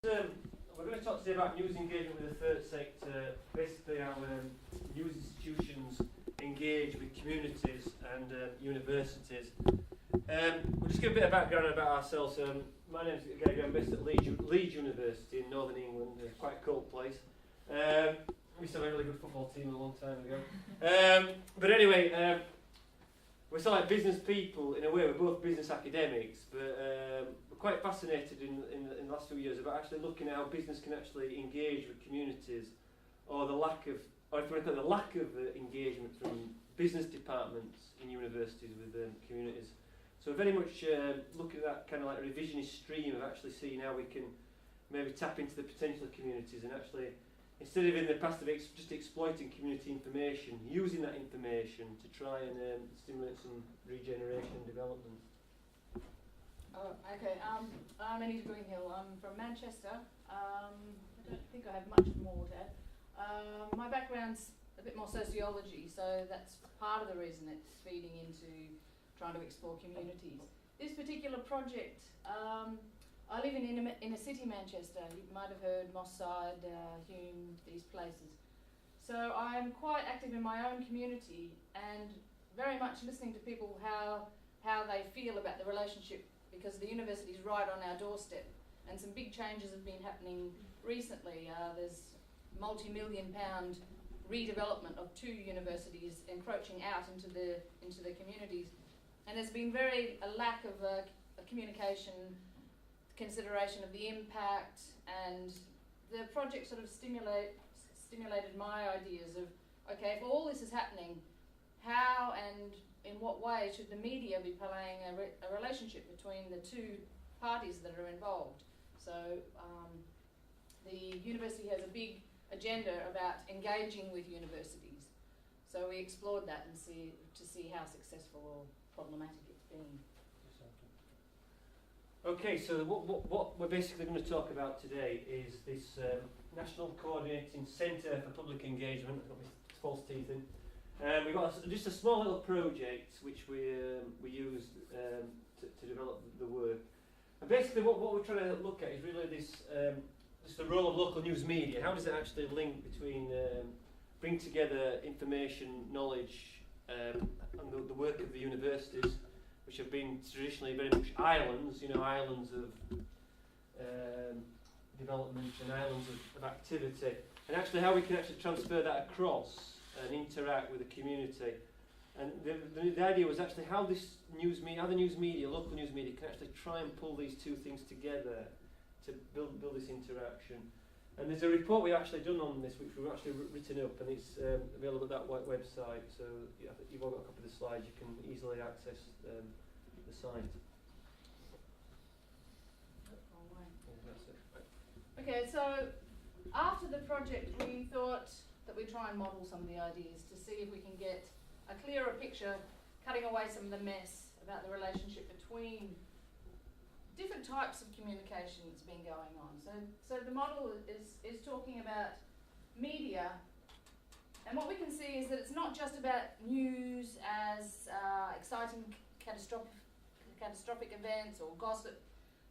We're going to talk today about news engagement with the third sector, basically how news institutions engage with communities and universities. We'll just give a bit of background about ourselves. My name's Gary, I'm based at Leeds University in Northern England, quite a cold place. We used to have a really good football team a long time ago. But anyway, we're sort of like business people in a way. We're both business academics, but we're quite fascinated in the last few years about actually looking at how business can actually engage with communities, or the lack of, or if you want to call it the lack of engagement from business departments in universities with communities. So we're very much looking at that kind of like revisionist stream of actually seeing how we can maybe tap into the potential of communities and actually, instead of in the past of just exploiting community information, using that information to try and stimulate some regeneration and development. Okay, I'm Anita Greenhill. I'm from Manchester. I don't think I have much more to add. My background's a bit more sociology, so that's part of the reason it's feeding into trying to explore communities. This particular project, I live in inner city Manchester. You might have heard Moss Side, Hume, these places. So I'm quite active in my own community and very much listening to people how they feel about the relationship, because the university is right on our doorstep and some big changes have been happening recently. There's multi-million-pound redevelopment of two universities encroaching out into the communities, and there's been a lack of communication, consideration of the impact, and the project sort of stimulated my ideas of, okay, if all this is happening, how and in what way should the media be playing a relationship between the two parties that are involved? So the university has a big agenda about engaging with universities. So we explored that and to see how successful or problematic it's been. Okay, so what we're basically going to talk about today is this National Coordinating Centre for Public Engagement. I've got my false teeth in. We've got just a small little project which we used to develop the work. And basically what we're trying to look at is really this just the role of local news media. How does it actually link between, bring together information, knowledge, and the work of the universities, which have been traditionally very much islands, islands of development and islands of activity, and actually how we can actually transfer that across and interact with the community. And the idea was actually how the news media, local news media, can actually try and pull these two things together to build this interaction. And there's a report we've actually done on this, which we've actually written up, and it's available at that website. So you've all got a copy of the slides. You can easily access the site. Okay, so after the project, we thought that we'd try and model some of the ideas to see if we can get a clearer picture, cutting away some of the mess about the relationship between different types of communication that's been going on. So the model is talking about media, and what we can see is that it's not just about news as exciting catastrophic events or gossip,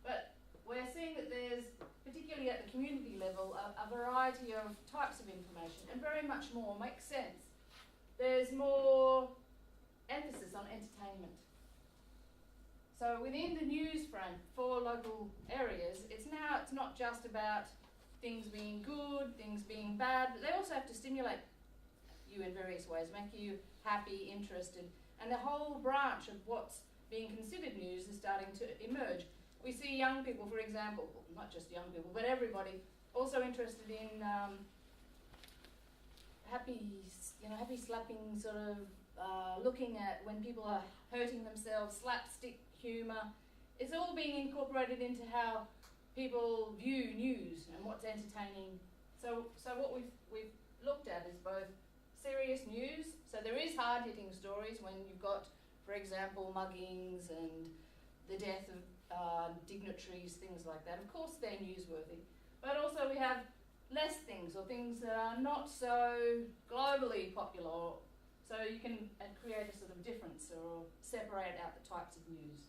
but we're seeing that there's, particularly at the community level, a variety of types of information, and very much more makes sense. There's more emphasis on entertainment. So within the news front for local areas, it's not just about things being good, things being bad, but they also have to stimulate you in various ways, make you happy, interested, and the whole branch of what's being considered news is starting to emerge. We see young people, for example, not just young people, but everybody, also interested in happy slapping, sort of looking at when people are hurting themselves, slapstick humour. It's all being incorporated into how people view news and what's entertaining. So what we've looked at is both serious news. So there is hard-hitting stories when you've got, for example, muggings and the death of dignitaries, things like that. Of course they're newsworthy. But also we have less things, or things that are not so globally popular, so you can create a sort of difference or separate out the types of news.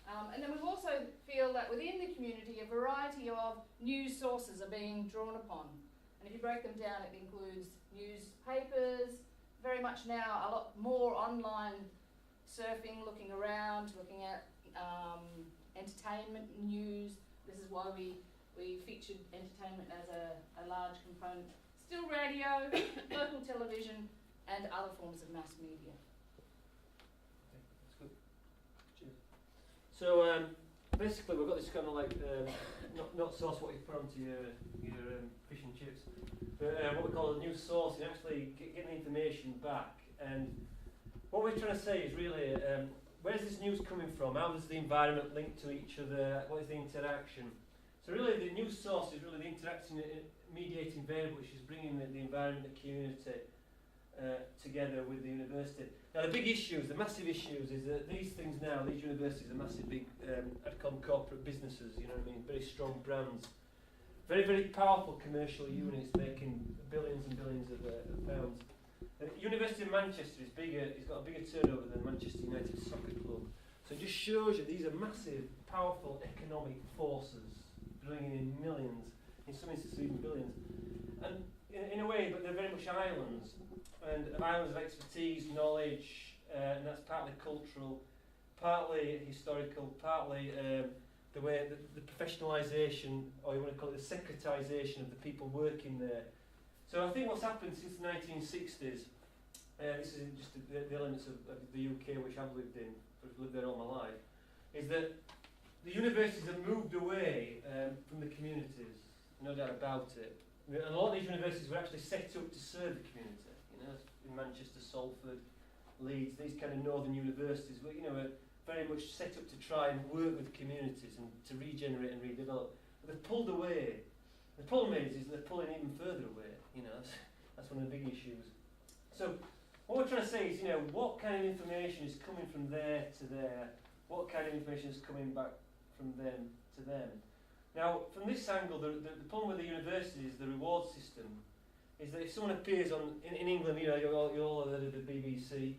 And then we also feel that within the community a variety of news sources are being drawn upon. And if you break them down, it includes newspapers, very much now a lot more online surfing, looking around, looking at entertainment news. This is why we featured entertainment as a large component. Still radio, local television, and other forms of mass media. Okay, that's good. Cheers. So basically, we've got this kind of like not sauce what you put onto your fish and chips, but what we call a news source, and actually getting the information back. And what we're trying to say is really, where's this news coming from? How does the environment link to each other? What is the interaction? So really, the news source is really the interacting, mediating variable, which is bringing the environment, the community together with the university. Now, the big issues, the massive issues, is that these things now, these universities are massive, big, I'd call them corporate businesses. You know what I mean? Very strong brands, very, very powerful commercial units making billions and billions of pounds. The University of Manchester is bigger. It's got a bigger turnover than Manchester United Soccer Club. So it just shows you these are massive, powerful economic forces bringing in millions, in some instances even billions. And in a way, but they're very much islands, and islands of expertise, knowledge, and that's partly cultural, partly historical, partly the way the professionalisation, or you want to call it the secretisation of the people working there. So I think what's happened since the 1960s, this is just the elements of the UK which I've lived in, I've lived there all my life, is that the universities have moved away from the communities, no doubt about it. And a lot of these universities were actually set up to serve the community. You know, in Manchester, Salford, Leeds, these kind of northern universities were, you know, were very much set up to try and work with communities and to regenerate and redevelop. But they've pulled away. The problem is they're pulling even further away. You know, that's one of the big issues. So what we're trying to say is, you know, what kind of information is coming from there to there? What kind of information is coming back from them to them? Now, from this angle, the problem with the university is the reward system. Is that if someone appears in England, you know, you all heard of the BBC,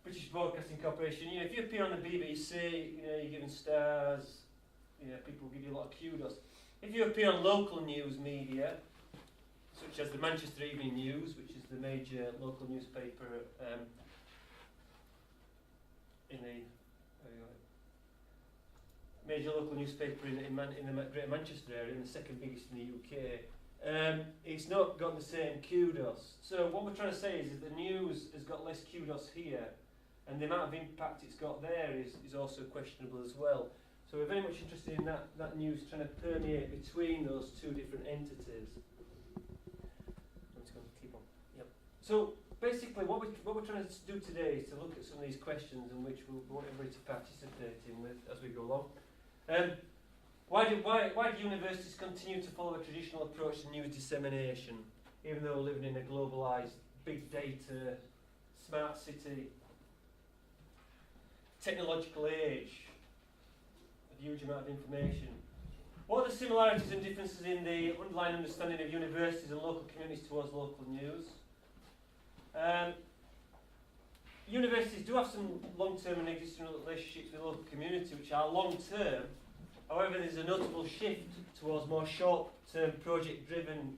British Broadcasting Corporation. You know, if you appear on the BBC, you know, you're given stars. You know, people give you a lot of kudos. If you appear on local news media, such as the Manchester Evening News, which is the major local newspaper in the major local newspaper in the Greater Manchester area, and the second biggest in the UK, it's not got the same kudos. So what we're trying to say is that the news has got less kudos here, and the amount of impact it's got there is also questionable as well. So we're very much interested in that news trying to permeate between those two different entities. I'm just going to keep on. Yep. So basically, what we're trying to do today is to look at some of these questions in which we want everybody to participate in with as we go along. Why do universities continue to follow a traditional approach to news dissemination, even though we're living in a globalised, big data, smart city, technological age, a huge amount of information? What are the similarities and differences in the underlying understanding of universities and local communities towards local news? Universities do have some long-term and existing relationships with the local community which are long-term. However, there's a notable shift towards more short-term project-driven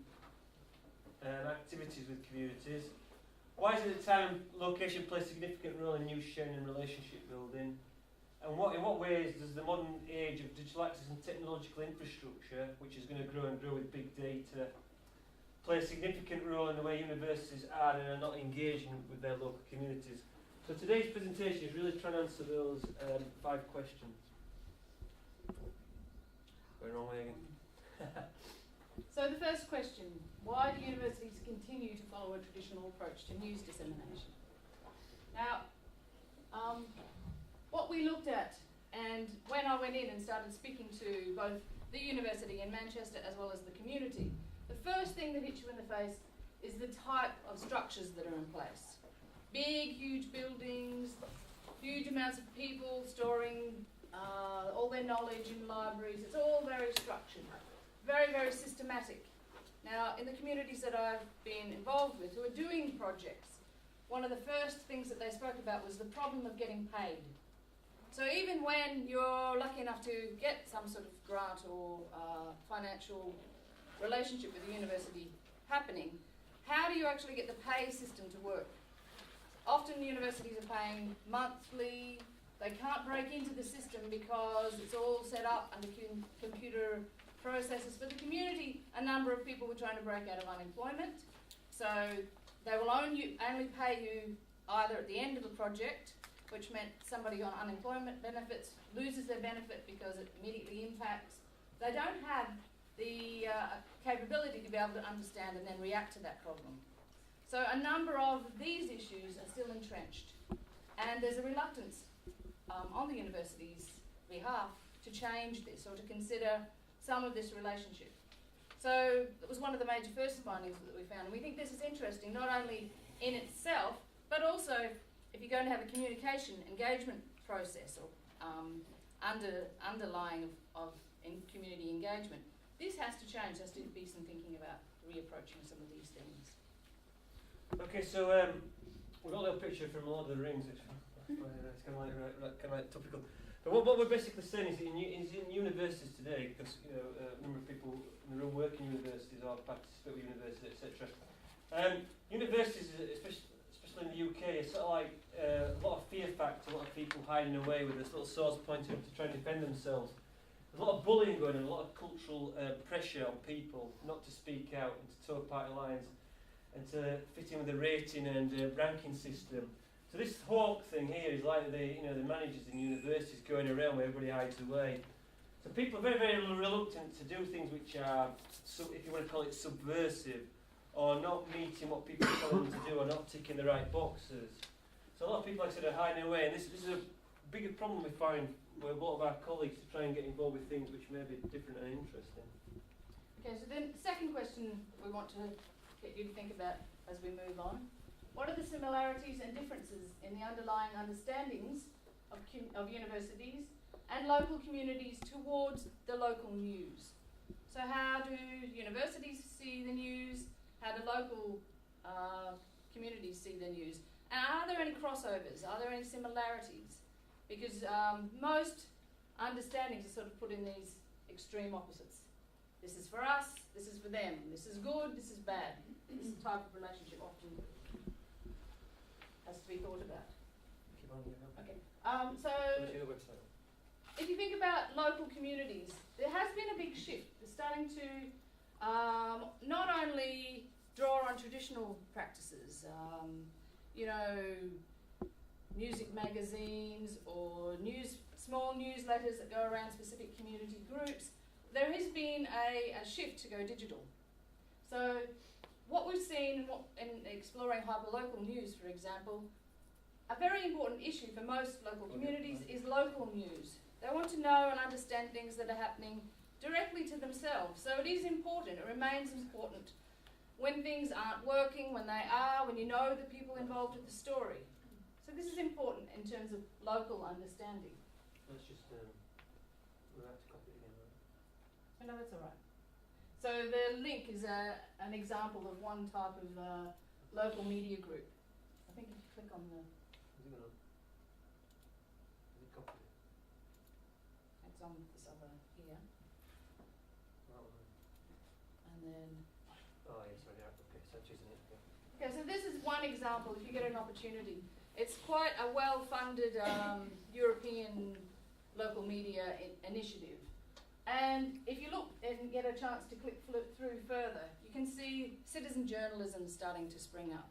activities with communities. Why is it that time and location play a significant role in news sharing and relationship building? And in what ways does the modern age of digital access and technological infrastructure, which is going to grow and grow with big data, play a significant role in the way universities are and are not engaging with their local communities? So today's presentation is really trying to answer those 5 questions. Going wrong way again. So the first question, why do universities continue to follow a traditional approach to news dissemination? Now, what we looked at, and when I went in and started speaking to both the university in Manchester as well as the community, the first thing that hits you in the face is the type of structures that are in place. Big, huge buildings, huge amounts of people storing all their knowledge in libraries. It's all very structured, very, very systematic. Now, in the communities that I've been involved with who are doing projects, one of the first things that they spoke about was the problem of getting paid. So even when you're lucky enough to get some sort of grant or financial relationship with the university happening, how do you actually get the pay system to work? Often universities are paying monthly. They can't break into the system because it's all set up under computer processes. For the community, a number of people were trying to break out of unemployment. So they will only pay you either at the end of the project, which meant somebody on unemployment benefits loses their benefit because it immediately impacts. They don't have the capability to be able to understand and then react to that problem. So a number of these issues are still entrenched, and there's a reluctance on the university's behalf to change this or to consider some of this relationship. So it was one of the major first findings that we found, and we think this is interesting not only in itself, but also if you're going to have a communication engagement process or underlying of in community engagement, this has to change. There has to be some thinking about reapproaching some of these things. Okay, so we've got a little picture from Lord of the Rings, which it's kind of like topical. But what we're basically saying is in universities today, because a number of people in the room work in universities or participate with universities, etc. Universities, especially in the UK, are sort of like a lot of fear factor, a lot of people hiding away with this little swords pointing up to try and defend themselves. There's a lot of bullying going on, a lot of cultural pressure on people not to speak out and to toe party lines and to fit in with the rating and ranking system. So this hawk thing here is like the managers in universities going around where everybody hides away. So people are very, very reluctant to do things which are, if you want to call it subversive, or not meeting what people tell them to do, or not ticking the right boxes. So a lot of people, like I said, are hiding away, and this is a bigger problem we find with a lot of our colleagues to try and get involved with things which may be different and interesting. Okay, so then the second question we want to get you to think about as we move on. What are the similarities and differences in the underlying understandings of universities and local communities towards the local news? So how do universities see the news? How do local communities see the news? And are there any crossovers? Are there any similarities? Because most understandings are sort of put in these extreme opposites. This is for us, this is for them. This is good, this is bad. This type of relationship often has to be thought about. Okay. So if you think about local communities, there has been a big shift. They're starting to not only draw on traditional practices, music magazines or small newsletters that go around specific community groups. There has been a shift to go digital. So what we've seen in exploring hyperlocal news, for example, a very important issue for most local communities is local news. They want to know and understand things that are happening directly to themselves. So it is important, it remains important when things aren't working, when they are, when you know the people involved with the story. So this is important in terms of local understanding. Let's just, we'll have to copy it again, right? Oh, no, that's all right. So the link is an example of one type of local media group. I think if you click on the... Is it copied? It's on this other here. And then... Oh, yes, right, yeah. Okay, so choosing it. Yeah. Okay, so this is one example, if you get an opportunity. It's quite a well-funded European local media initiative. And if you look and get a chance to flip through further, you can see citizen journalism starting to spring up.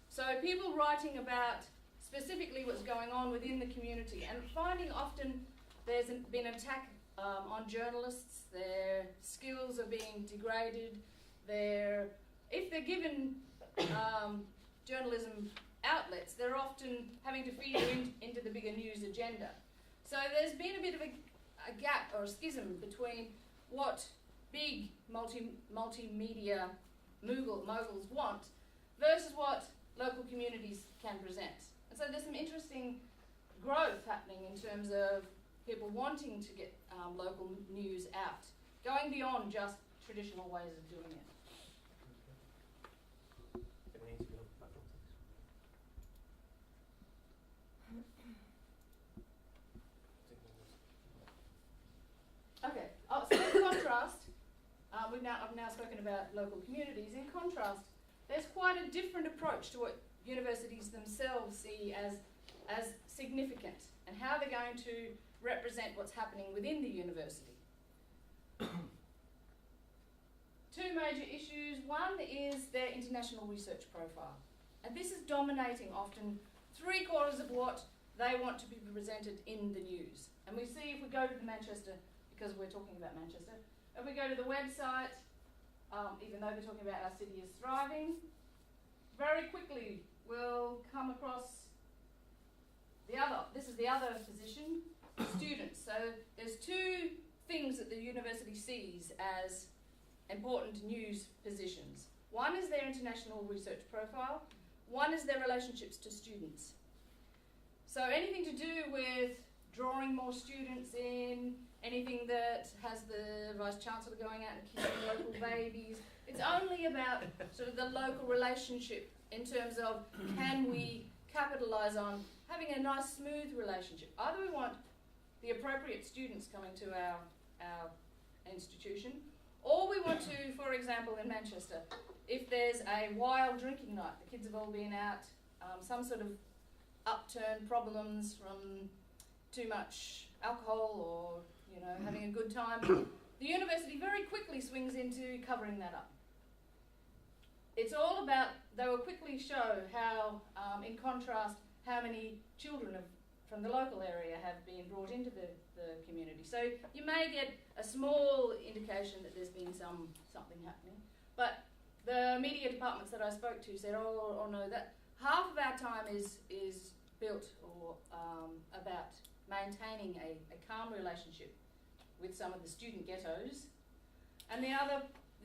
So people writing about specifically what's going on within the community and finding often there's been an attack on journalists, their skills are being degraded, if they're given journalism outlets, they're often having to feed into the bigger news agenda. So there's been a bit of a gap or a schism between what big multimedia moguls want versus what local communities can present. And so there's some interesting growth happening in terms of people wanting to get local news out, going beyond just traditional ways of doing it. I've now spoken about local communities. In contrast, there's quite a different approach to what universities themselves see as significant and how they're going to represent what's happening within the university. Two major issues. One is their international research profile. And this is dominating often 3/4 of what they want to be presented in the news. And we see if we go to the Manchester, because we're talking about Manchester, if we go to the website, even though we're talking about our city is thriving, very quickly we'll come across this is the other position, students. So there's two things that the university sees as important news positions. One is their international research profile, one is their relationships to students. So anything to do with drawing more students in, anything that has the Vice Chancellor going out and kissing local babies, it's only about sort of the local relationship in terms of can we capitalise on having a nice smooth relationship. Either we want the appropriate students coming to our institution, or we want to, for example, in Manchester, if there's a wild drinking night, the kids have all been out, some sort of upturn problems from too much alcohol or, you know, having a good time, the university very quickly swings into covering that up. It's all about, they will quickly show how, in contrast, how many children from the local area have been brought into the community. So you may get a small indication that there's been something happening, but the media departments that I spoke to said, oh no, that half of our time is built or about maintaining a calm relationship with some of the student ghettos, and the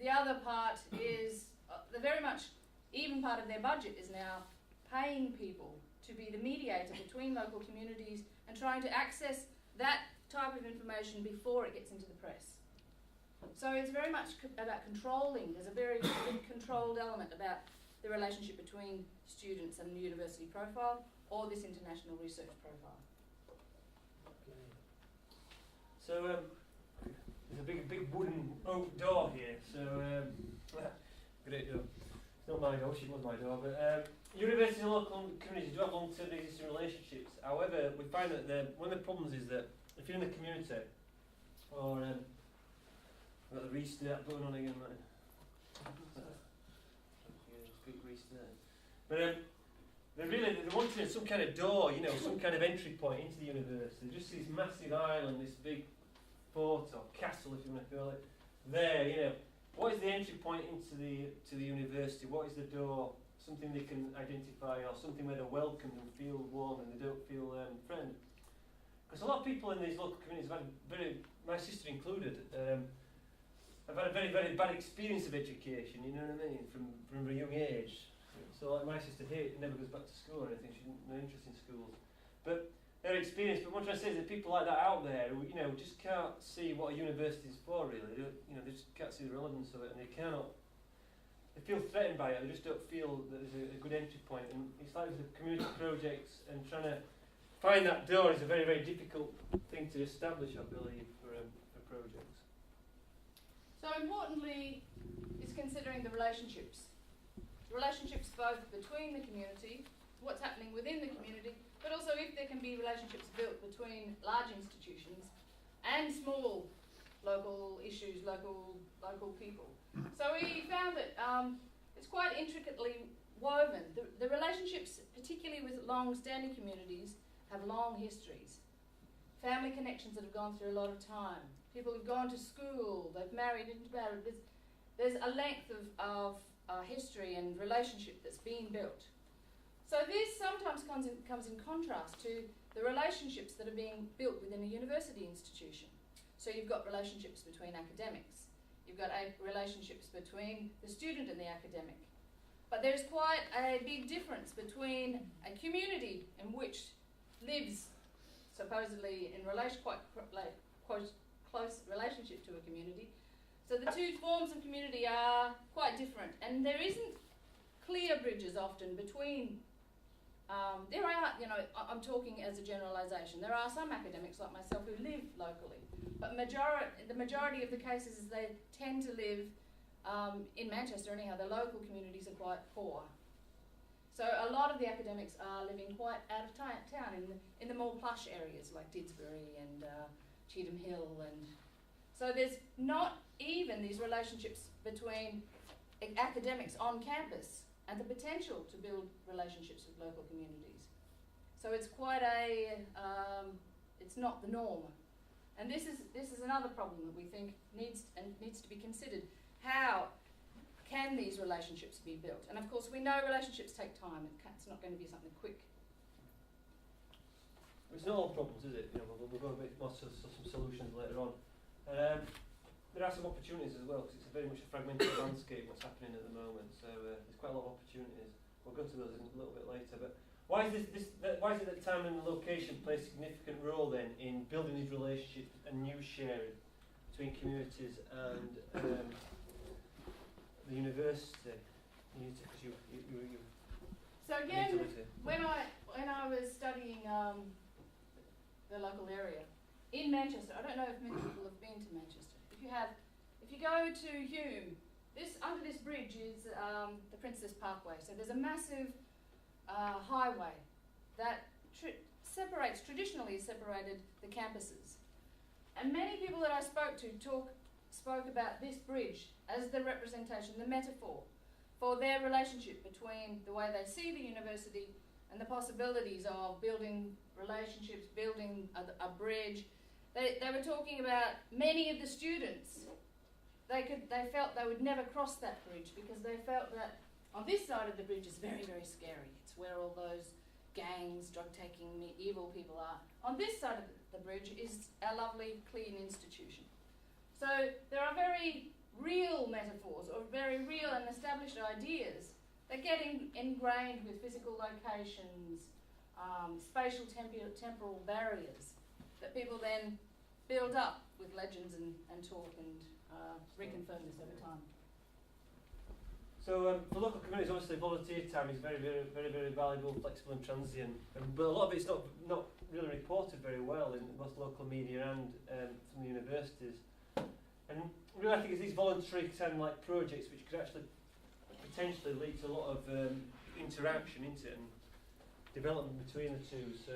other part is the very much even part of their budget is now paying people to be the mediator between local communities and trying to access that type of information before it gets into the press. So it's very much about controlling. There's a very big controlled element about the relationship between students and the university profile or this international research profile. Okay. So there's a big wooden oak door here. So great door. It's not my door. She was my door, but. Universities and local communities do have long-term existing relationships. However, we find that one of the problems is that if you're in the community, or I've got the restart button on again, mate. Quick restart. But they're wanting some kind of door, you know, some kind of entry point into the university. Just this massive island, this big fort or castle, if you want to call it. There, you know, what is the entry point into the university? What is the door? Something they can identify, or something where they're welcomed and feel warm and they don't feel threatened. Because a lot of people in these local communities have had my sister included, have had a very, very bad experience of education, you know what I mean, from a young age. So like my sister here never goes back to school or anything, she has no interest in schools. But their experience, but what I'm trying to say is that people like that out there who, you know, just can't see what a university is for really, they just can't see the relevance of it, and they feel threatened by it, they just don't feel that there's a good entry point. And it's like with the community projects, and trying to find that door is a very, very difficult thing to establish, I believe, for projects. So importantly is considering the relationships. Relationships both between the community, what's happening within the community, but also if there can be relationships built between large institutions and small local issues, local people. So we found that it's quite intricately woven. The relationships, particularly with long-standing communities, have long histories. Family connections that have gone through a lot of time. People who've gone to school, they've married into marriage. There's a length of history and relationship that's being built. So this sometimes comes in contrast to the relationships that are being built within a university institution. So you've got relationships between academics. You've got relationships between the student and the academic. But there's quite a big difference between a community in which lives supposedly in quite close relationship to a community. So the two forms of community are quite different, and there isn't clear bridges often between. There are, you know, I'm talking as a generalisation. There are some academics like myself who live locally, but the majority of the cases is they tend to live in Manchester anyhow, the local communities are quite poor. So a lot of the academics are living quite out of town in the more plush areas like Didsbury and Cheetham Hill, and so there's not even these relationships between academics on campus and the potential to build relationships with local communities. So it's quite a, it's not the norm. And this is another problem that we think needs to be considered. How can these relationships be built? And of course we know relationships take time. It's not going to be something quick. It's not all problems, is it? You know, we'll go a bit more to some solutions later on. There are some opportunities as well, because it's a very much a fragmented landscape what's happening at the moment. So there's quite a lot of opportunities. We'll go to those a little bit later. But why is why is it that time and location play a significant role then in building these relationships and news sharing between communities and the university? So again, when I was studying the local area in Manchester, I don't know if many people have been to Manchester. If you go to Hume, under this bridge is the Princess Parkway. So there's a massive highway that traditionally separated the campuses. And many people that I spoke to spoke about this bridge as the representation, the metaphor for their relationship between the way they see the university and the possibilities of building relationships, building a bridge. They were talking about many of the students. They felt they would never cross that bridge because they felt that on this side of the bridge is very, very scary. It's where all those gangs, drug-taking, evil people are. On this side of the bridge is a lovely, clean institution. So there are very real metaphors or very real and established ideas that get ingrained with physical locations, spatial temporal barriers that people then build up with legends and talk and reconfirm this over time. So for local communities, obviously volunteer time is very, very, very, very valuable, flexible and transient. But a lot of it's not really reported very well in both local media and from the universities. And really I think it's these voluntary like projects which could actually potentially lead to a lot of interaction into it and development between the two. So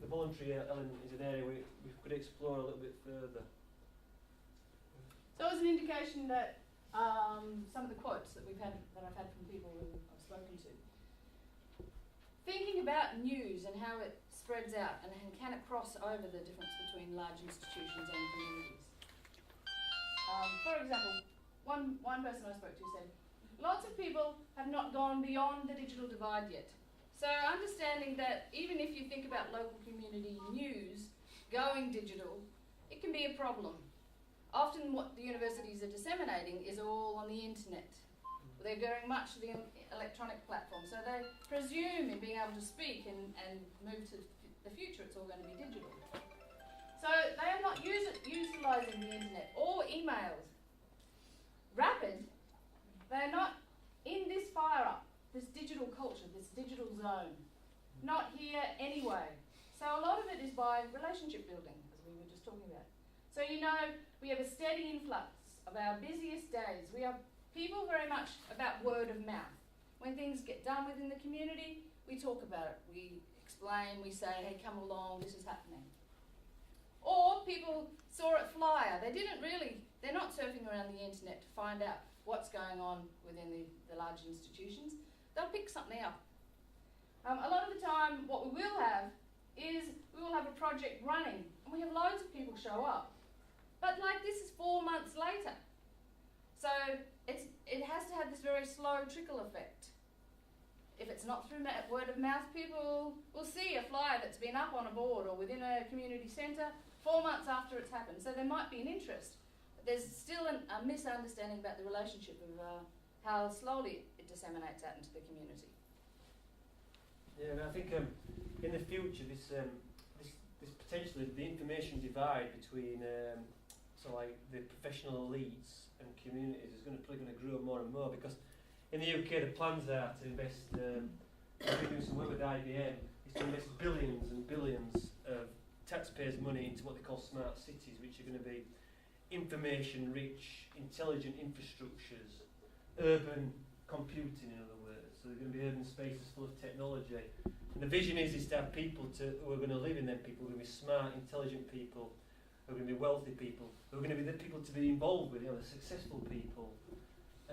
the voluntary element is an area we could explore a little bit further. So as an indication that some of the quotes that I've had from people who I've spoken to, thinking about news and how it spreads out and can it cross over the difference between large institutions and communities. For example, one person I spoke to said, lots of people have not gone beyond the digital divide yet. So understanding that even if you think about local community news going digital, it can be a problem. Often what the universities are disseminating is all on the internet. They're going much to the electronic platform, so they presume in being able to speak and move to the future it's all going to be digital. So they are not utilising the internet or emails. Rapid, they're not in this fire up, this digital culture, this digital zone. Not here anyway. So a lot of it is by relationship building, as we were just talking about. So you know, we have a steady influx of our busiest days. We are people very much about word of mouth. When things get done within the community, we talk about it. We explain, we say, hey, come along, this is happening. Or people saw it flyer. They're not surfing around the internet to find out what's going on within the large institutions. They'll pick something up. A lot of the time, what we will have is we will have a project running, and we have loads of people show up. But like this is 4 months later. So it has to have this very slow trickle effect. If it's not through word of mouth, people will see a flyer that's been up on a board or within a community centre 4 months after it's happened. So there might be an interest. But there's still a misunderstanding about the relationship of how slowly it disseminates out into the community. Yeah, and I think in the future, this potentially the information divide between the professional elites and communities is probably going to grow more and more, because in the UK the plans are to invest. We're doing some work with IBM. Is to invest billions and billions of taxpayers' money into what they call smart cities, which are going to be information-rich, intelligent infrastructures, urban computing, in other words. So they're going to be urban spaces full of technology. And the vision is to have people who are going to live in them, people who are going to be smart, intelligent people, who are going to be wealthy people, who are going to be the people to be involved with, the successful people.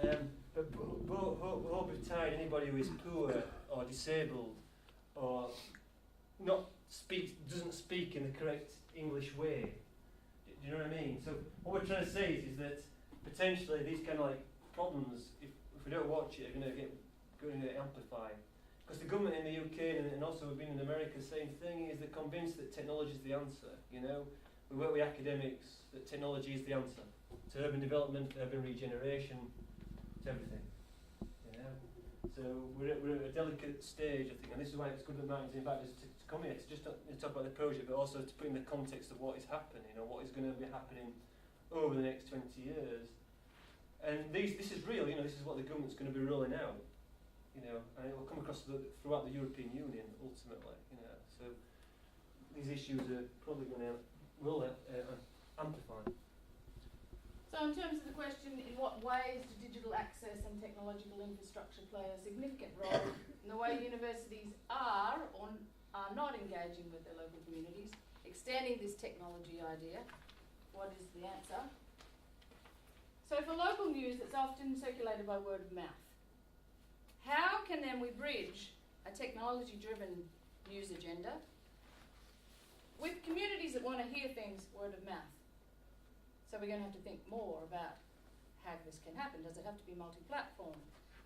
But hope of tide, anybody who is poor or disabled or doesn't speak in the correct English way. Do you know what I mean? So what we're trying to say is that potentially these kind of problems, if we don't watch it, are going to amplify. Because the government in the UK and also we've been in America, the same thing is they're convinced that technology is the answer. We work with academics that technology is the answer to urban development, urban regeneration, to everything. So we're at a delicate stage, I think, and this is why it's good that Martin's invited us to come here, to just not to talk about the project, but also to put in the context of what is happening, what is going to be happening over the next 20 years. And this is real, this is what the government's going to be rolling out, and it will come across throughout the European Union, ultimately, So these issues are probably going to amplify. So in terms of the question, in what ways do digital access and technological infrastructure play a significant role in the way universities are or are not engaging with their local communities, extending this technology idea? What is the answer? So for local news, it's often circulated by word of mouth. How can then we bridge a technology-driven news agenda with communities that want to hear things word of mouth? So we're going to have to think more about how this can happen. Does it have to be multi-platform?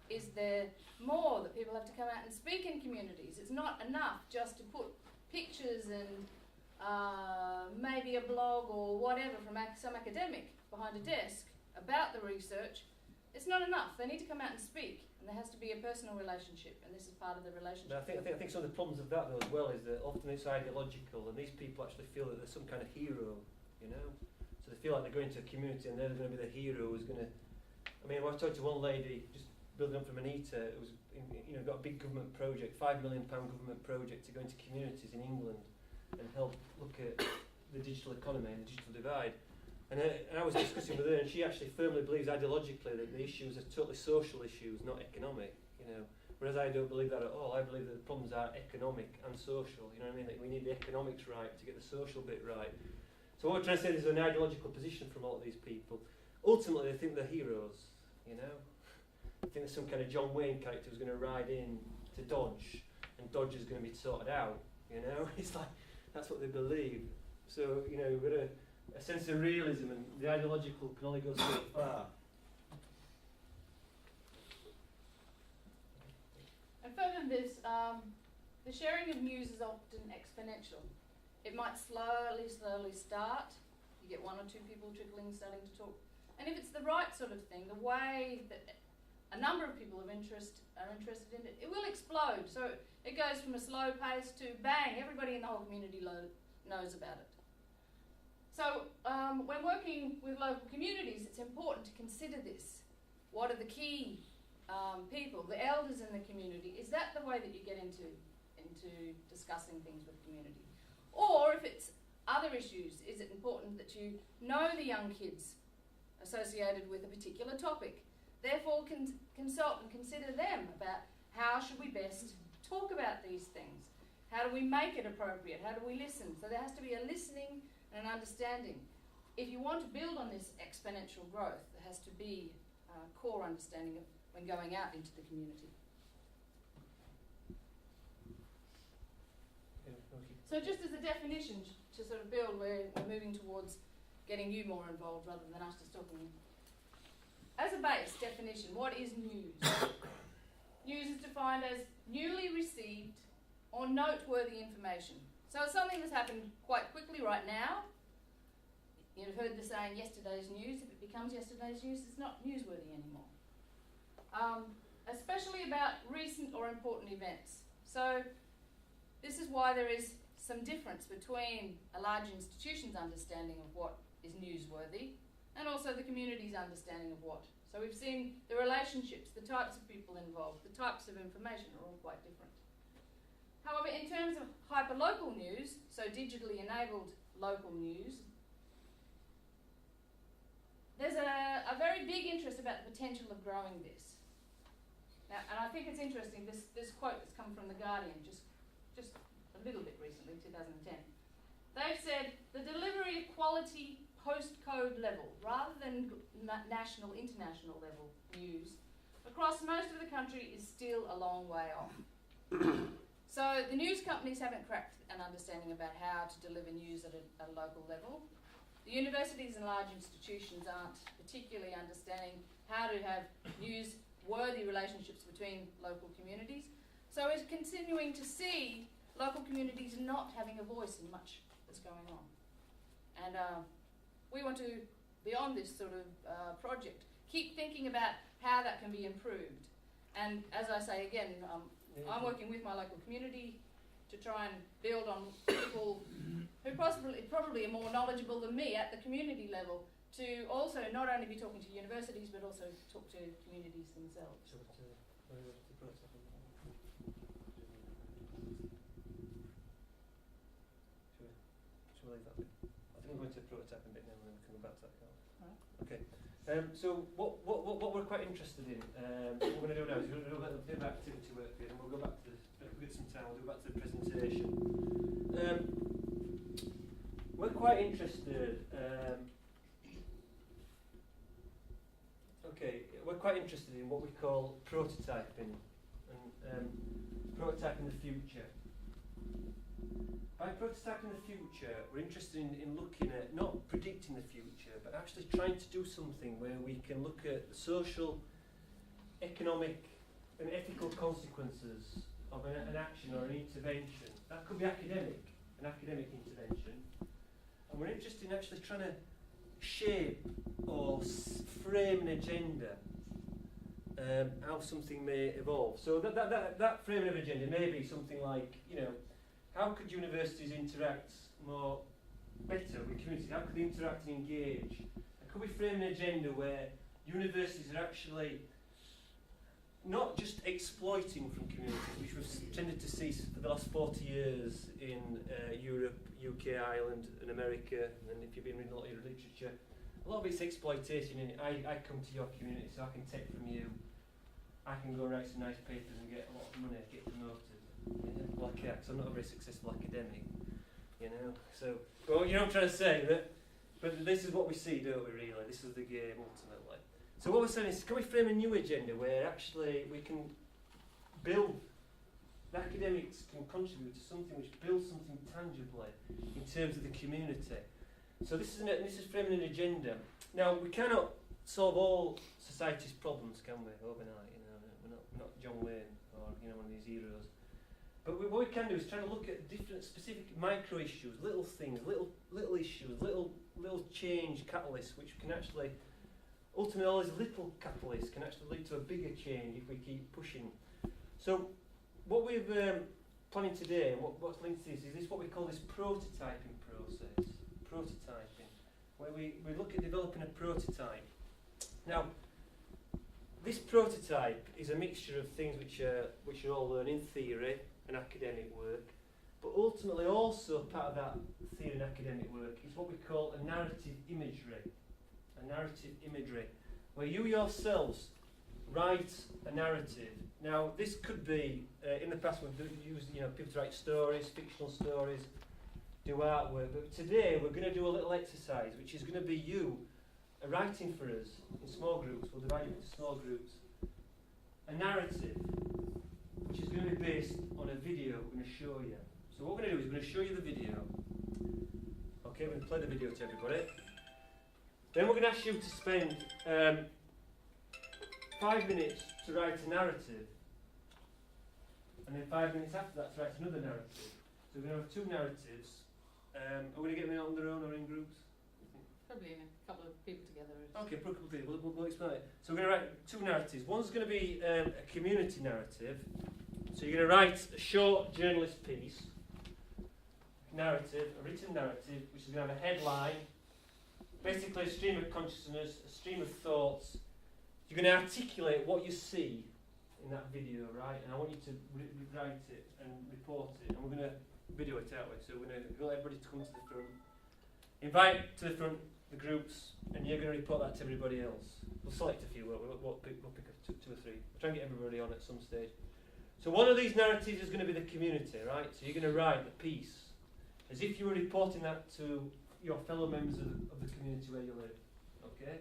Is there more that people have to come out and speak in communities? It's not enough just to put pictures and maybe a blog or whatever from some academic behind a desk about the research. It's not enough. They need to come out and speak, and there has to be a personal relationship, and this is part of the relationship. I think some of the problems of that though as well is that often it's ideological, and these people actually feel that there's some kind of hero, So they feel like they're going to a community and they're going to be the hero who's going to... I talked to one lady, just building up from Anita, who's got a big government project, £5 million government project to go into communities in England and help look at the digital economy and the digital divide. And I was discussing with her, and she actually firmly believes ideologically that the issues are totally social issues, not economic, Whereas I don't believe that at all. I believe that the problems are economic and social, That we need the economics right to get the social bit right. So what we're trying to say is there's an ideological position from all of these people. Ultimately, they think they're heroes, They think there's some kind of John Wayne character who's going to ride in to Dodge, and Dodge is going to be sorted out, It's like, that's what they believe. So, we've got a sense of realism, and the ideological can only go so far. And further than this, the sharing of news is often exponential. It might slowly start. You get one or two people starting to talk. And if it's the right sort of thing, the way that a number of people are interested in it, it will explode. So it goes from a slow pace to bang, everybody in the whole community knows about it. So when working with local communities, it's important to consider this. What are the key people, the elders in the community? Is that the way that you get into discussing things with community? Or if it's other issues, is it important that you know the young kids associated with a particular topic? Therefore, consult and consider them about how should we best talk about these things? How do we make it appropriate? How do we listen? So there has to be a listening and an understanding. If you want to build on this exponential growth, there has to be a core understanding of when going out into the community. So just as a definition to sort of build, we're moving towards getting you more involved rather than us just talking. As a base definition, what is news? News is defined as newly received or noteworthy information. So it's something that's happened quite quickly right now. You've heard the saying, yesterday's news. If it becomes yesterday's news, it's not newsworthy anymore. Especially about recent or important events. So this is why there is some difference between a large institution's understanding of what is newsworthy and also the community's understanding of what. So we've seen the relationships, the types of people involved, the types of information are all quite different. However, in terms of hyperlocal news, so digitally enabled local news, there's a very big interest about the potential of growing this. Now, and I think it's interesting, this quote that's come from The Guardian just a little bit recently, 2010. They've said, the delivery of quality postcode level, rather than national, international level news, across most of the country is still a long way off. So the news companies haven't cracked an understanding about how to deliver news at a local level. The universities and large institutions aren't particularly understanding how to have news-worthy relationships between local communities. So we're continuing to see local communities not having a voice in much that's going on. And we want to, beyond this sort of project, keep thinking about how that can be improved. And as I say again, I'm working with my local community to try and build on people who probably are more knowledgeable than me at the community level, to also not only be talking to universities but also talk to communities themselves. Shall we leave that bit? I think we're going to the prototyping bit now and then we can go back to that. Right. Okay. So what we're quite interested in, what we're going to do now is we're going to do a bit of activity work here, and we'll go back to this. If we get some time, we'll go back to the presentation. We're quite interested. We're quite interested in what we call prototyping and prototyping the future. By prototyping the future, we're interested in looking at not predicting the future, but actually trying to do something where we can look at the social, economic, and ethical consequences of an action or an intervention. That could be an academic intervention. And we're interested in actually trying to shape or frame an agenda, how something may evolve. So that framing of an agenda may be something like, how could universities interact better with communities? How could they interact and engage? And could we frame an agenda where universities are actually not just exploiting from communities, which we've tended to see for the last 40 years in Europe, UK, Ireland and America, and if you've been reading a lot of your literature, a lot of it's exploitation. And I come to your community so I can take from you, I can go and write some nice papers and get a lot of money, get promoted. Yeah, because I'm not a very successful academic, So, well, you know what I'm trying to say, but this is what we see, don't we, really? This is the game, ultimately. So what we're saying is, can we frame a new agenda where actually we can build, the academics can contribute to something which builds something tangibly in terms of the community. So this is framing an agenda. Now, we cannot solve all society's problems, can we, overnight? We're not John Wayne or one of these heroes. But what we can do is try to look at different specific micro issues, little things, little issues, little change catalysts, which can actually, ultimately all these little catalysts can actually lead to a bigger change if we keep pushing. So what we're planning today, and what's linked to this, is what we call this prototyping process. Prototyping, where we look at developing a prototype. Now, this prototype is a mixture of things which are all learned in theory and academic work, but ultimately also part of that theory and academic work is what we call a narrative imagery. A narrative imagery, where you yourselves write a narrative. Now, this could be, in the past we've used people to write stories, fictional stories, do artwork, but today we're going to do a little exercise, which is going to be you writing for us in small groups. We'll divide you into small groups. A narrative, which is going to be based on a video we're going to show you. So what we're going to do is we're going to show you the video. Okay, we're going to play the video to everybody. Then we're going to ask you to spend 5 minutes to write a narrative. And then 5 minutes after that to write another narrative. So we're going to have 2 narratives. Are we going to get them on their own or in groups? Probably in a couple of people together. Okay, a couple of people. We'll explain it. So we're going to write 2 narratives. One's going to be a community narrative. So you're going to write a short journalist piece, narrative, a written narrative, which is going to have a headline, basically a stream of consciousness, a stream of thoughts. You're going to articulate what you see in that video, right? And I want you to write it and report it. And we're going to video it out. So we're going to invite everybody to come to the front. Invite to the front the groups, and you're going to report that to everybody else. We'll select a few, we'll pick two or three. We'll try and get everybody on at some stage. So one of these narratives is going to be the community, right? So you're going to write the piece as if you were reporting that to your fellow members of the community where you live. Okay?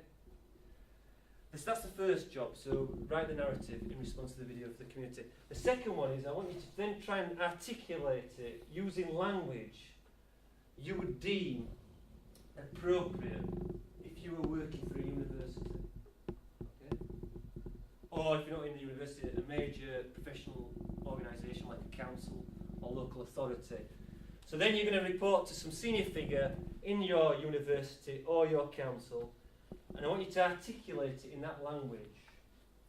That's the first job, so write the narrative in response to the video for the community. The second one is I want you to then try and articulate it using language you would deem appropriate if you were working for a university. Okay? Or if you're not in the university, a major professional organisation like a council or local authority. So then you're going to report to some senior figure in your university or your council, and I want you to articulate it in that language,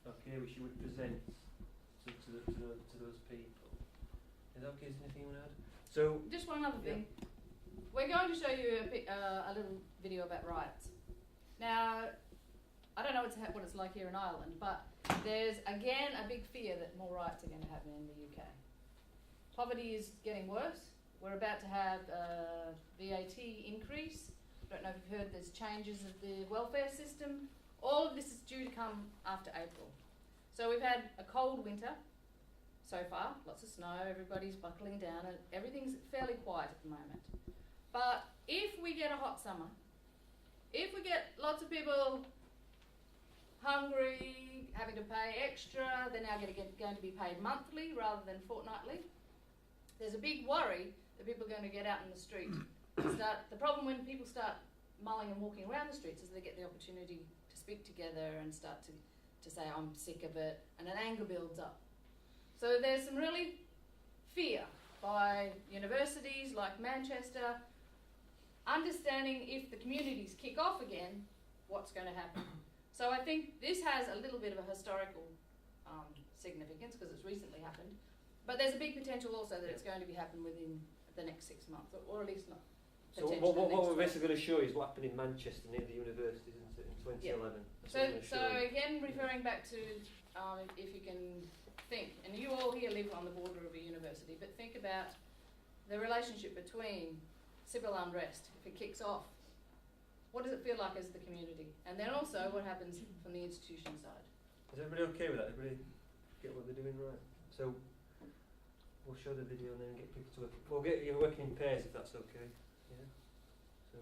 okay, which you would present to those people. Is that okay? Is there anything you want to add? So, just one other thing. We're going to show you a little video about riots. Now, I don't know what it's like here in Ireland, but there's again a big fear that more riots are going to happen in the UK. Poverty is getting worse. We're about to have a VAT increase. I don't know if you've heard there's changes of the welfare system. All of this is due to come after April. So we've had a cold winter so far, lots of snow, everybody's buckling down, and everything's fairly quiet at the moment. But if we get a hot summer, if we get lots of people hungry, having to pay extra, they're now going to be paid monthly rather than fortnightly, there's a big worry that people are going to get out in the street. The problem when people start mulling and walking around the streets is they get the opportunity to speak together and start to say, I'm sick of it, and an anger builds up. So there's some really fear by universities like Manchester, understanding if the communities kick off again, what's going to happen. So I think this has a little bit of a historical significance because it's recently happened, but there's a big potential also that it's going to be happening within the next 6 months, or at least not. So what we're basically going to show is what happened in Manchester near the universities, isn't it, in 2011? Yeah. So again, referring back to, if you can think, and you all here live on the border of a university, but think about the relationship between civil unrest, if it kicks off, what does it feel like as the community? And then also what happens from the institution side. Is everybody okay with that? Everybody get what they're doing right? So we'll show the video and then get people to work. We'll get you working in pairs if that's okay. Yeah. So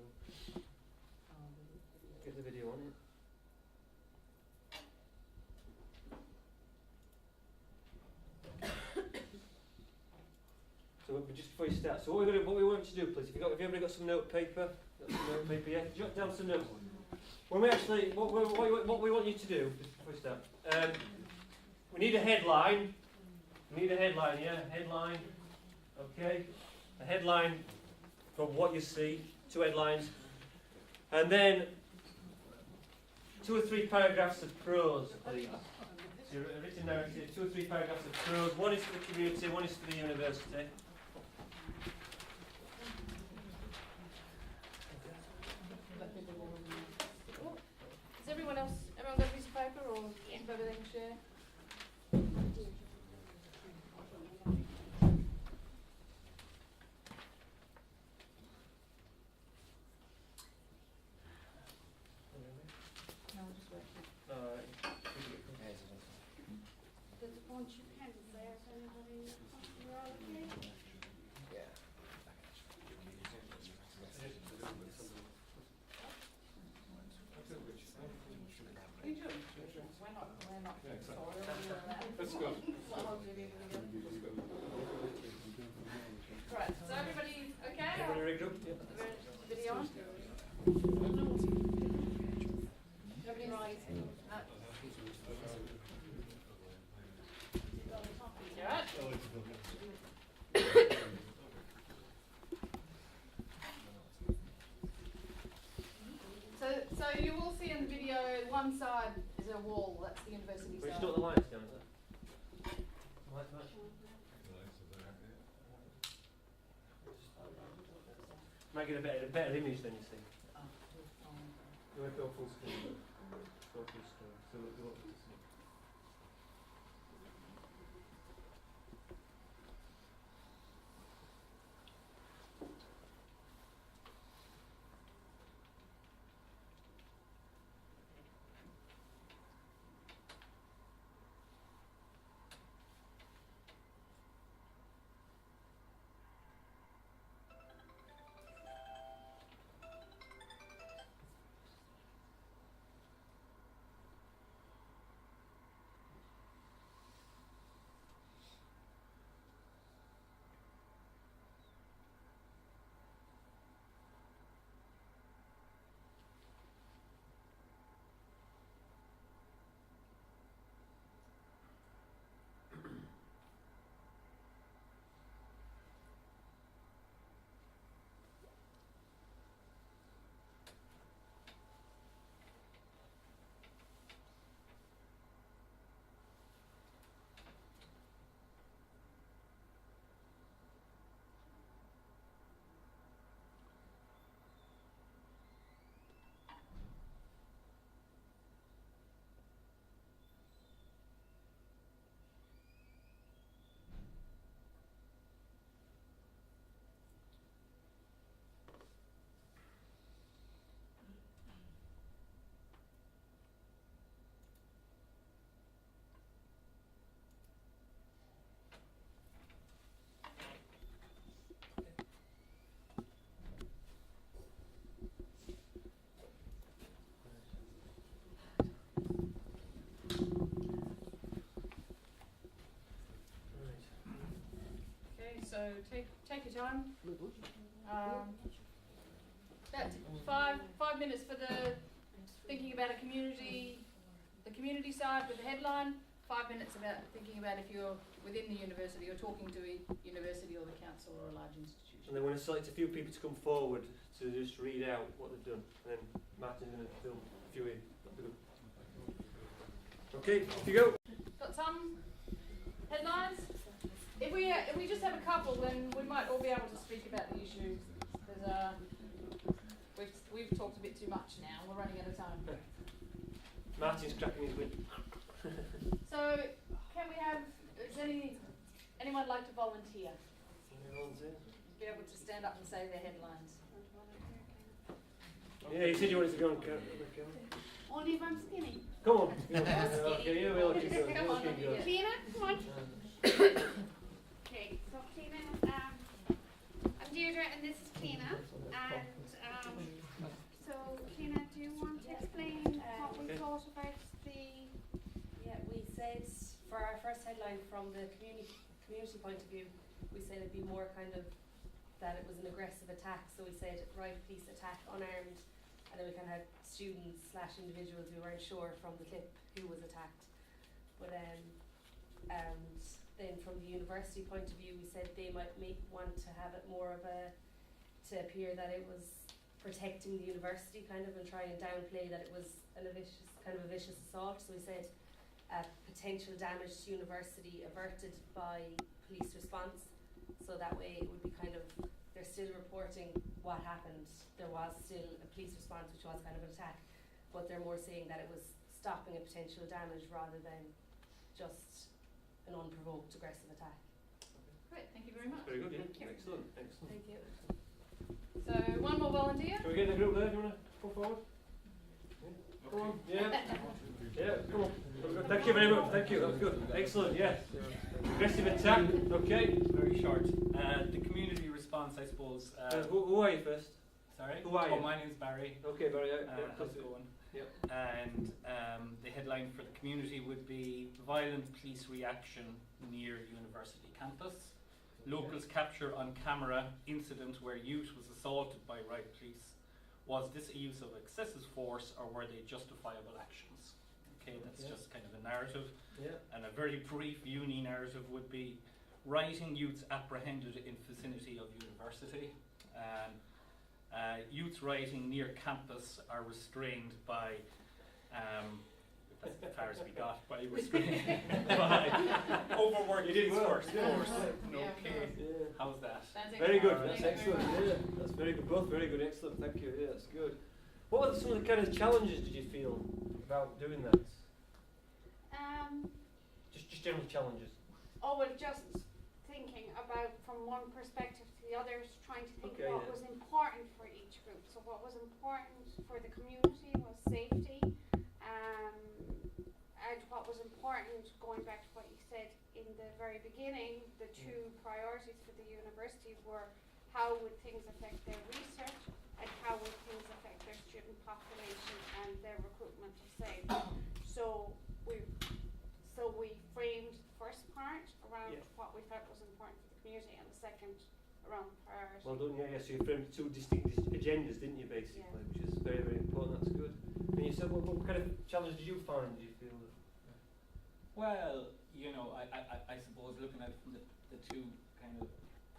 get the video on it. So just before you start, so what we want you to do, please, have everybody got some note paper? Yeah, jot down some notes. When we actually, what we want you to do before we start, we need a headline. We need a headline, yeah, headline. Okay, a headline from what you see, 2 headlines, and then 2 or 3 paragraphs of prose, please. So a written narrative, 2 or 3 paragraphs of prose. One is for the community, one is for the university. Is everyone got a piece of paper or paper they can share? No, just wait. There's a bunch of pens there, so anybody, you're all okay? We're not. Let's go. Right, so everybody okay? Everybody rigged up? Yeah. Video on? Everybody right? You alright? So you will see in the video, one side is a wall, that's the university We've side. still got the lights down, is it? Lights match? Might get a better image than you see. You want to go full screen? Go full screen. So we want to see. take your time. About 5 minutes for the thinking about a community, the community side with the headline. 5 minutes about thinking about if you're within the university or talking to a university or the council or a large institution. And then we're going to select a few people to come forward to just read out what they've done. And then Martin's going to film a few in. That'll be good. Okay, off you go. Got some headlines? If we just have a couple, then we might all be able to speak about the issue. We've talked a bit too much now. We're running out of time. Martin's cracking his whip. So, can we have? Does anyone like to volunteer? Be able to stand up and say their headlines. Yeah, you said you wanted to go on camera. Only if I'm skinny. Come on. Okay, yeah, we'll keep going. Come on, We'll keep going. Tina, come on. Okay, so Tina, I'm Deirdre and this is Tina. And so Tina, do you want to explain what we thought about the... Yeah, we said for our first headline from the community point of view, we said it'd be more kind of that it was an aggressive attack. So we said riot police attack unarmed, and then we kind of had students / individuals who weren't sure from the clip who was attacked. But and then from the university point of view, we said they might want to have it more of to appear that it was protecting the university kind of, and try and downplay that it was a vicious assault. So we said potential damage to university averted by police response. So that way it would be kind of, they're still reporting what happened. There was still a police response, which was kind of an attack, but they're more saying that it was stopping a potential damage rather than just an unprovoked aggressive attack. Great, thank you very much. Very good, yeah. Thank you. Excellent, excellent. Thank you. So, one more volunteer. Can we get in the group there? Do you want to come forward? Yeah. Come on. Yeah. Yeah, come on. Thank you very much. Thank you. That was good. Excellent, yes. Aggressive attack. Okay. Very short. The community response, I suppose. Who are you first? Sorry? Who are you? Oh, my name's Barry. Okay, Barry. How's it going? Yep. And the headline for the community would be violent police reaction near university campus. Locals capture on camera incident where youth was assaulted by riot police. Was this a use of excessive force or were they justifiable actions? Okay, that's just kind of a narrative. Yeah. And a very brief uni narrative would be rioting youths apprehended in vicinity of university. Youths rioting near campus are restrained by, that's as far as we got, by restrained by overworked force. Okay, how's that? Very good. Thank That's you very excellent. much. Yeah, that's very good. Both very good. Excellent. Thank you. Yeah, that's good. What were some of the kind of challenges did you feel about doing that? Just general challenges. Oh, well, just thinking about from one perspective to the other, trying to think Okay, what yeah. was important for each group. So what was important for the community was safety, and what was important, going back to what you said in the very beginning, the two priorities for the university were how would things affect their research and how would things affect their student population and their recruitment of say. So we framed the first part around what we felt was important for the community and the second around priority. Well done. Yeah, yeah. So you framed two distinct agendas, didn't you, basically, which is very, very important. That's good. And you said, what kind of challenges did you find? Did you feel that? Well, you know, I suppose looking at it from the two kind of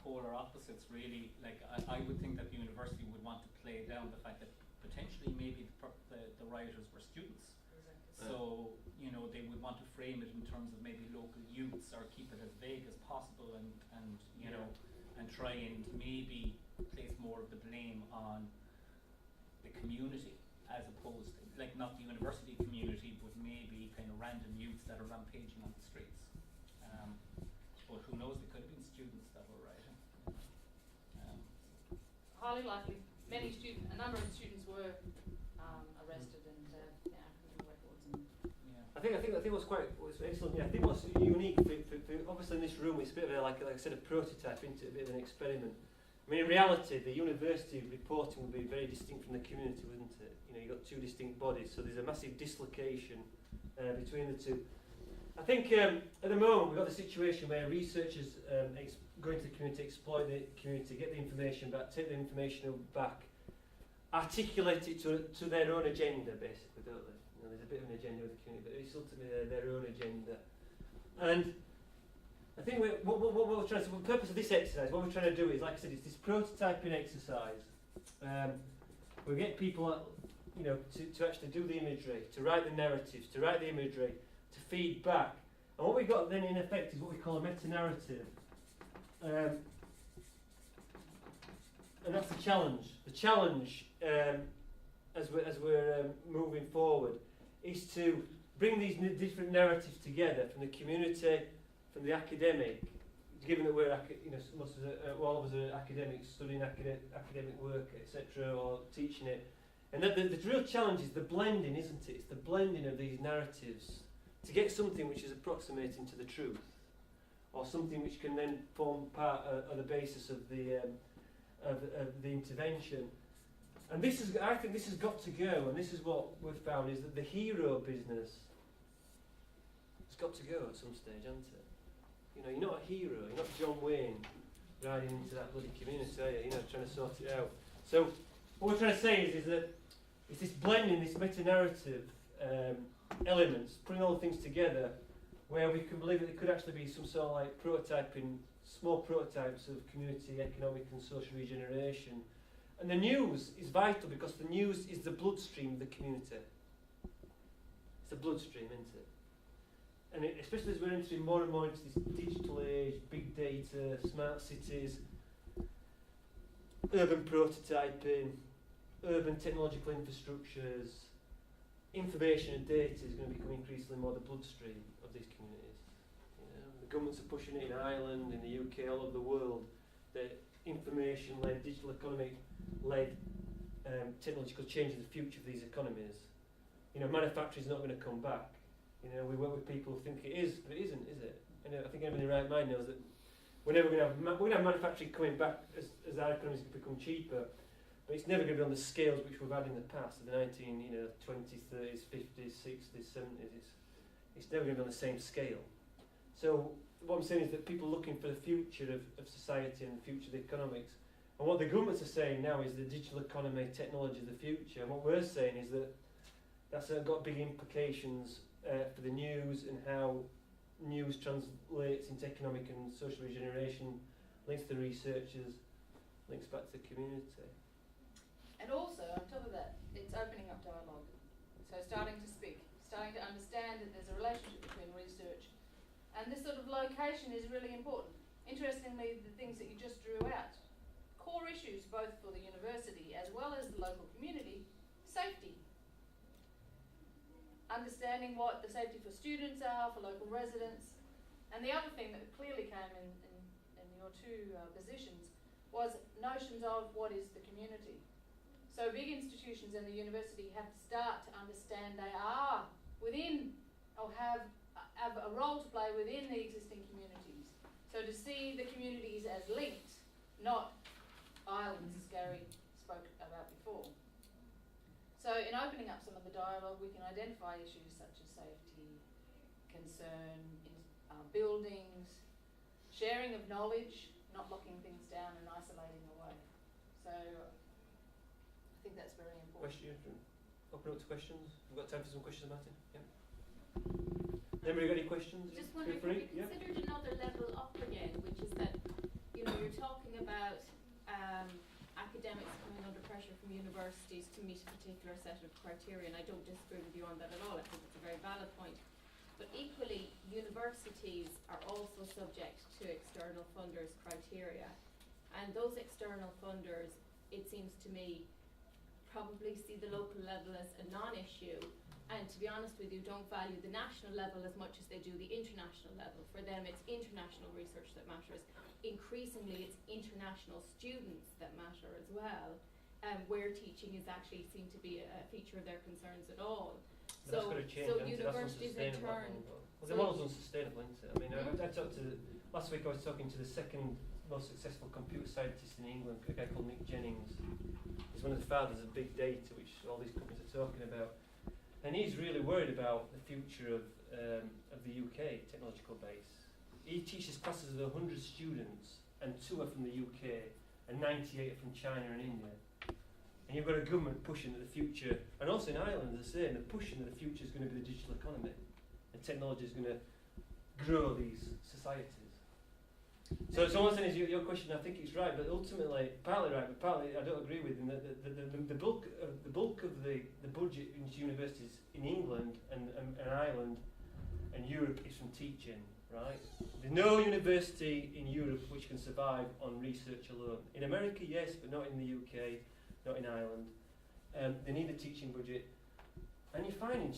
polar opposites, really, like I would think that the university would want to play down the fact that potentially maybe the rioters were students. So, you know, they would want to frame it in terms of maybe local youths or keep it as vague as possible and you know, and try and maybe place more of the blame on the community as opposed to, like, not the university community, but maybe kind of random youths that are rampaging on the streets. But who knows, they could have been students that were rioting. Highly likely. A number of students were arrested and records. I think what's excellent. Yeah, I think what's unique for obviously in this room, it's a bit of a, like I said, a prototype, into a bit of an experiment. I mean, in reality, the university reporting will be very distinct from the community, wouldn't it? You know, you've got two distinct bodies, so there's a massive dislocation between the two. I think at the moment we've got the situation where researchers go into the community, exploit the community, get the information back, take the information back, articulate it to their own agenda, basically, don't they? You know, there's a bit of an agenda with the community, but it's ultimately their own agenda. And I think what we're trying to, the purpose of this exercise, what we're trying to do is, like I said, it's this prototyping exercise. We get people, you know, to actually do the imagery, to write the narratives, to write the imagery, to feed back. And what we've got then in effect is what we call a meta-narrative. And that's the challenge. The challenge, as we're moving forward, is to bring these different narratives together from the community, from the academic, given that we're, you know, most of all of us are academics studying academic work, etc., or teaching it. And that the real challenge is the blending, isn't it? It's the blending of these narratives to get something which is approximating to the truth, or something which can then form part of the basis of the intervention. And this is, I think, this has got to go. And this is what we've found is that the hero business has got to go at some stage, hasn't it? You know, you're not a hero. You're not John Wayne riding into that bloody community, are you? You know, trying to sort it out. So what we're trying to say is that it's this blending, this meta-narrative elements, putting all the things together, where we can believe that there could actually be some sort of like prototyping, small prototypes of community, economic and social regeneration. And the news is vital because the news is the bloodstream of the community. It's the bloodstream, isn't it? And especially as we're entering more and more into this digital age, big data, smart cities, urban prototyping, urban technological infrastructures, information and data is going to become increasingly more the bloodstream of these communities. You know, the governments are pushing it in Ireland, in the UK, all over the world, that information-led, digital economic-led technological change is the future of these economies. You know, manufacturing is not going to come back. You know, we work with people who think it is, but it isn't, is it? And I think everybody in the right mind knows that we're never going to have manufacturing coming back as our economies become cheaper, but it's never going to be on the scales which we've had in the past, the 20s, 30s, 50s, 60s, 70s. It's never going to be on the same scale. So what I'm saying is that people looking for the future of society and the future of the economics, and what the governments are saying now is the digital economy, technology is the future, and what we're saying is that that's got big implications for the news and how news translates into economic and social regeneration, links to the researchers, links back to the community. And also, on top of that, it's opening up dialogue. So starting to speak, starting to understand that there's a relationship between research and this sort of location is really important. Interestingly, the things that you just drew out, core issues both for the university as well as the local community, safety. Understanding what the safety for students are, for local residents. And the other thing that clearly came in your two positions was notions of what is the community. So big institutions and the university have to start to understand they are within or have a role to play within the existing communities. So to see the communities as linked, not islands, as Gary spoke about before. So in opening up some of the dialogue, we can identify issues such as safety, concern, buildings, sharing of knowledge, not locking things down and isolating away. So I think that's very important. Questions? Open up to questions. We've got time for some questions, Martin. Yeah. Anybody got any questions? Just wondering, have you considered another level up again, which is that, you know, you're talking about academics coming under pressure from universities to meet a particular set of criteria, and I don't disagree with you on that at all. I think it's a very valid point. But equally, universities are also subject to external funders' criteria, and those external funders, it seems to me, probably see the local level as a non-issue, and to be honest with you, don't value the national level as much as they do the international level. For them, it's international research that matters. Increasingly, it's international students that matter as well, where teaching is actually seen to be a feature of their concerns at all. But so, change, so universities in turn. Well, the model's unsustainable, isn't it? I mean, I talked to last week. I was talking to the second most successful computer scientist in England, a guy called Nick Jennings. He's one of the fathers of big data, which all these companies are talking about. And he's really worried about the future of the UK technological base. He teaches classes of 100 students, and 2 are from the UK, and 98 are from China and India. And you've got a government pushing that the future, and also in Ireland, as I say, they're pushing that the future is going to be the digital economy, and technology is going to grow these societies. So one thing is your question. I think it's right, but ultimately, partly right, but partly I don't agree with him. The bulk of the budget into universities in England and Ireland and Europe is from teaching. Right? There's no university in Europe which can survive on research alone. In America, yes, but not in the UK, not in Ireland. They need a teaching budget, and you find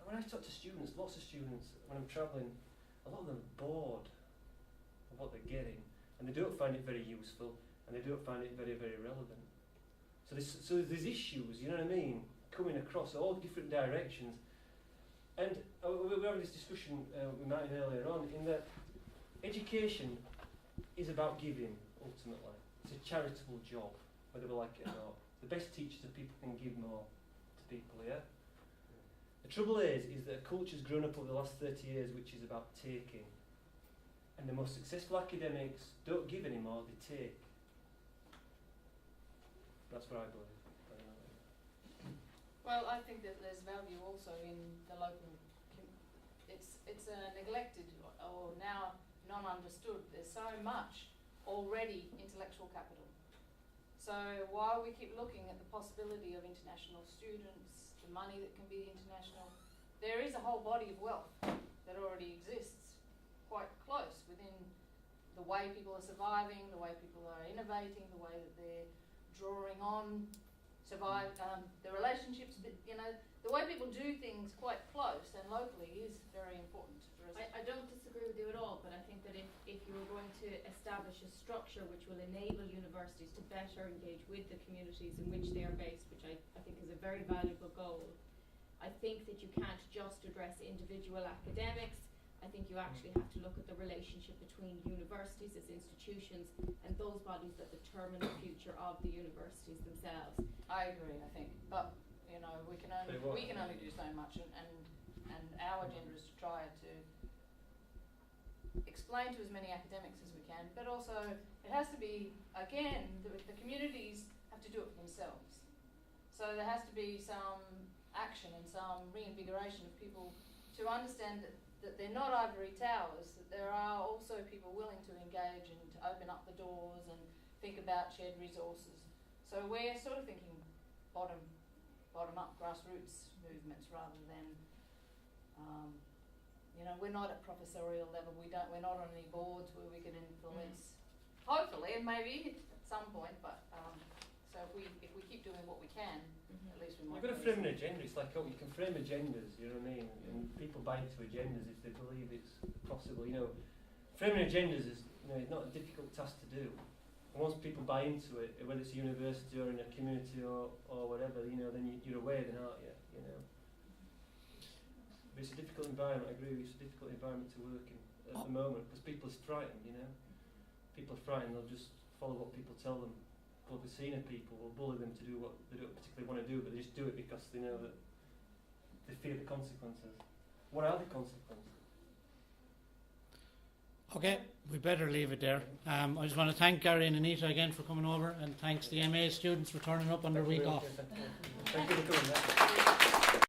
when I talk to students, lots of students, when I'm travelling, a lot of them are bored of what they're getting, and they don't find it very useful, and they don't find it very, very relevant. So there's issues, you know what I mean, coming across all different directions. And we were having this discussion with Martin earlier on, in that education is about giving, ultimately. It's a charitable job, whether we like it or not. The best teachers are people who can give more to people, yeah? The trouble is that a culture's grown up over the last 30 years which is about taking. And the most successful academics don't give anymore, they take. That's what I believe. Well, I think that there's value also in the local. It's neglected or now non-understood. There's so much already intellectual capital. So while we keep looking at the possibility of international students, the money that can be international, there is a whole body of wealth that already exists quite close within the way people are surviving, the way people are innovating, the way that they're drawing on the relationships, the way people do things quite close and locally is very important for us. I don't disagree with you at all, but I think that if you were going to establish a structure which will enable universities to better engage with the communities in which they are based, which I think is a very valuable goal, I think that you can't just address individual academics. I think you actually have to look at the relationship between universities as institutions and those bodies that determine the future of the universities themselves. I agree, I think, but we can only do so much, and our agenda is to try to explain to as many academics as we can, but also it has to be, again, the communities have to do it for themselves. So there has to be some action and some reinvigoration of people to understand that they're not ivory towers, that there are also people willing to engage and to open up the doors and think about shared resources. So we're sort of thinking bottom up grassroots movements rather than, we're not at professorial level. We're not on any boards where we can influence. Hopefully, and maybe at some point, but so if we keep doing what we can, at least we might. You've got to frame an agenda. It's like you can frame agendas. You know what I mean? And people buy into agendas if they believe it's possible. Framing agendas is not a difficult task to do. And once people buy into it, whether it's a university or in a community or whatever, then you're aware, then, aren't you? But it's a difficult environment. I agree. It's a difficult environment to work in at the moment because people are frightened. People are frightened. They'll just follow what people tell them. Public senior people will bully them to do what they don't particularly want to do, but they just do it because they know that they fear the consequences. What are the consequences? Okay, we better leave it there. I just want to thank Gary and Anita again for coming over, and thanks the MA students for turning up on their week off. Thank you for coming.